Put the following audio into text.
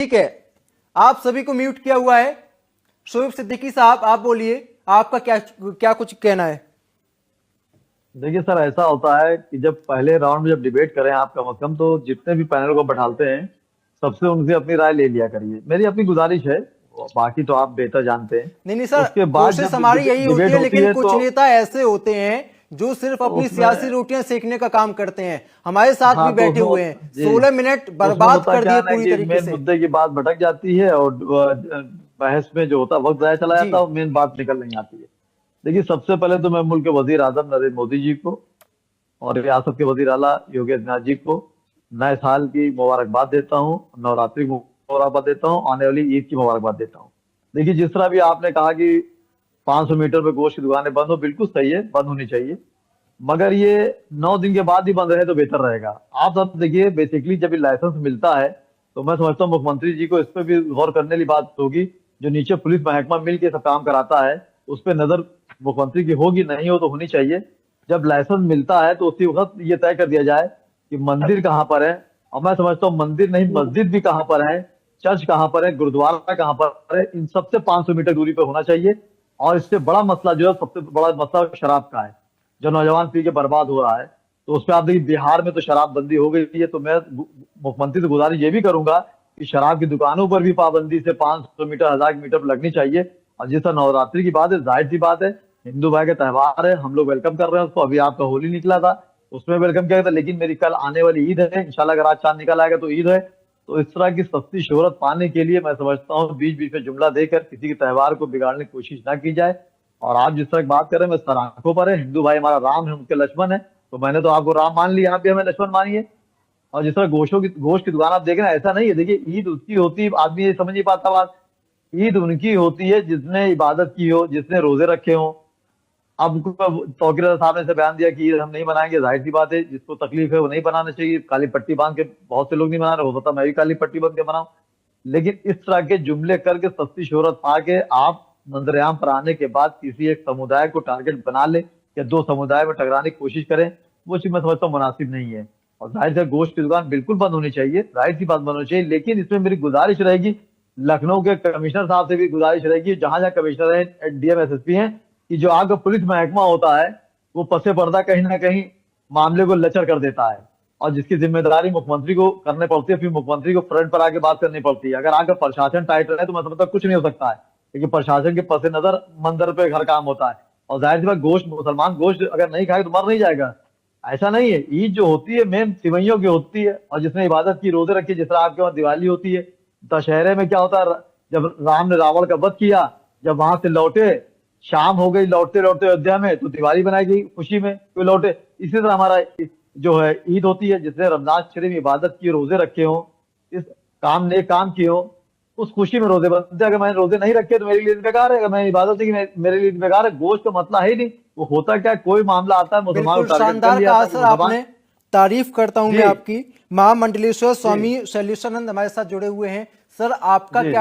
ठीक है, आप सभी को म्यूट किया हुआ है। शोएब सिद्दीकी साहब, आप बोलिए, आपका क्या क्या कुछ कहना है। देखिए सर, ऐसा होता है कि जब पहले राउंड में जब डिबेट करें आप कम से कम तो जितने भी पैनल को बैठाते हैं सबसे उनसे अपनी राय ले लिया करिए। मेरी अपनी गुजारिश है, बाकी तो आप बेहतर जानते हैं। नहीं नहीं सर, उसके बाद कोशिश जब हमारी यही होती डिबेट है, होती लेकिन है कुछ तो नेता ऐसे होते हैं जो सिर्फ अपनी सियासी उसमें, रोटियां सेकने का काम करते हैं। हमारे साथ भी हाँ तो बैठे उसमें हुए हैं, जी, 16 मिनट तो उसमें बर्बाद होता कर क्या दिए है ना पूरी कि तरीके मेन से। मुद्दे की बात भटक जाती है और बहस में जो होता है वक्त जाया चला जी जाता है और मेन बात निकल नहीं आती है। देखिए, सबसे पहले तो मैं मुल्क के वजीर आजम नरेंद्र मोदी जी को और रियासत के वजीर आला योगी आदित्यनाथ जी को नए साल की मुबारकबाद देता हूँ, नवरात्रि की मुबारकबाद देता हूँ, आने वाली ईद की मुबारकबाद देता हूँ। देखिए, जिस तरह भी आपने कहा कि 500 मीटर पे गोश्त की दुकानें बंद हो, बिल्कुल सही है, बंद होनी चाहिए, मगर ये 9 दिन के बाद ही बंद रहे तो बेहतर रहेगा। आप सब देखिए, बेसिकली जब ये लाइसेंस मिलता है तो मैं समझता हूँ मुख्यमंत्री जी को इस पर भी गौर करने की बात होगी। जो नीचे पुलिस महकमा मिल के सब काम कराता है उस पर नजर मुख्यमंत्री की होगी, नहीं हो तो होनी चाहिए। जब लाइसेंस मिलता है तो उसी वक्त ये तय कर दिया जाए कि मंदिर कहाँ पर है, और मैं समझता हूँ मंदिर नहीं मस्जिद भी कहाँ पर है, चर्च कहाँ पर है, गुरुद्वारा कहाँ पर है, इन सबसे 500 मीटर दूरी पर होना चाहिए। और इससे बड़ा मसला जो है, सबसे बड़ा मसला शराब का है, जो नौजवान पी के बर्बाद हो रहा है। तो उस पर आप देखिए, बिहार में तो शराबबंदी हो गई है, तो मैं मुख्यमंत्री से गुजारिश ये भी करूंगा कि शराब की दुकानों पर भी पाबंदी से 500 मीटर 1000 मीटर पर लगनी चाहिए। और जिस तरह नवरात्रि की बात है, जाहिर सी बात है, हिंदू भाई का त्योहार है, हम लोग वेलकम कर रहे हैं उसको। अभी आपका होली निकला था, उसमें वेलकम किया था, लेकिन मेरी कल आने वाली ईद है इंशाल्लाह, अगर आज चांद निकल आएगा तो ईद है। तो इस तरह की सस्ती शोहरत पाने के लिए मैं समझता हूँ बीच बीच में जुमला देकर किसी के त्योहार को बिगाड़ने की कोशिश ना की जाए। और आप जिस तरह की बात कर रहे हैं, मैं सराखों पर है, हिंदू भाई हमारा राम है, उनके लक्ष्मण है, तो मैंने तो आपको राम मान लिया, आप भी हमें लक्ष्मण मानिए। और जिस तरह गोश्त की दुकान आप देख रहे हैं, ऐसा नहीं है। देखिए, ईद उसकी होती है, आदमी ये समझ नहीं पाता बात, ईद उनकी होती है जिसने इबादत की हो, जिसने रोजे रखे हो। अब तौकीर साहब ने ऐसे बयान दिया कि ईद हम नहीं मनाएंगे, जाहिर सी बात है, जिसको तकलीफ है वो नहीं बनाना चाहिए। काली पट्टी बांध के बहुत से लोग नहीं मना रहे, हो सकता मैं भी काली पट्टी बांध के मनाऊं। लेकिन इस तरह के जुमले करके सस्ती शोहरत पाके आप नजरेआम पर आने के बाद किसी एक समुदाय को टारगेट बना ले या दो समुदाय में टकराने की कोशिश करें, वो चीज मैं समझता हूँ मुनासिब नहीं है। और जाहिर से गोश्त की दुकान बिल्कुल बंद होनी चाहिए, जाहिर सी बात बंद होनी चाहिए, लेकिन इसमें मेरी गुजारिश रहेगी, लखनऊ के कमिश्नर साहब से भी गुजारिश रहेगी, जहां जहां कमिश्नर है, डीएम एसएसपी हैं, कि जो आपका पुलिस महकमा होता है वो पसे पर्दा कहीं ना कहीं मामले को लचर कर देता है। और जिसकी जिम्मेदारी मुख्यमंत्री को करने पड़ती है, फिर मुख्यमंत्री को फ्रंट पर आके बात करनी पड़ती है। अगर आपका प्रशासन टाइट रहे तो मैं समझता हूं कुछ नहीं हो सकता है, लेकिन प्रशासन के पसे नजर मंदिर पे हर काम होता है। और जाहिर सी बात, गोश्त मुसलमान गोश्त अगर नहीं खाए तो मर नहीं जाएगा, ऐसा नहीं है। ईद जो होती है मेन सिवैयों की होती है, और जिसने इबादत की, रोजे रखी, जिस तरह आपके वहां दिवाली होती है, दशहरे में क्या होता है, जब राम ने रावण का वध किया, जब वहां से लौटे, शाम हो गई, लौटते लौटते अयोध्या में, तो दिवाली बनाई गई खुशी में, कोई लौटे। इसी तरह हमारा जो है ईद होती है, जिसने रमजान शरीफ में इबादत की, रोजे रखे हो, इस काम ने काम किए हो, उस खुशी में रोजे बनते हैं। अगर मैंने रोजे नहीं रखे तो मेरे लिए बेकार है, अगर मैंने इबादत की मेरे लिए बेकार है। गोश्त का मतलब है ही नहीं। वो होता क्या, कोई मामला आता है, मुसलमान को बिल्कुल टारगेट कर शानदार लिया कहा जाता है कि सर मुसलमान। आपने, तारीफ करता हूं मैं जी आपकी। महामंडलेश्वर जी स्वामी शैलेशानंद हमारे साथ जुड़े हुए हैं। सर, आपका जी। क्या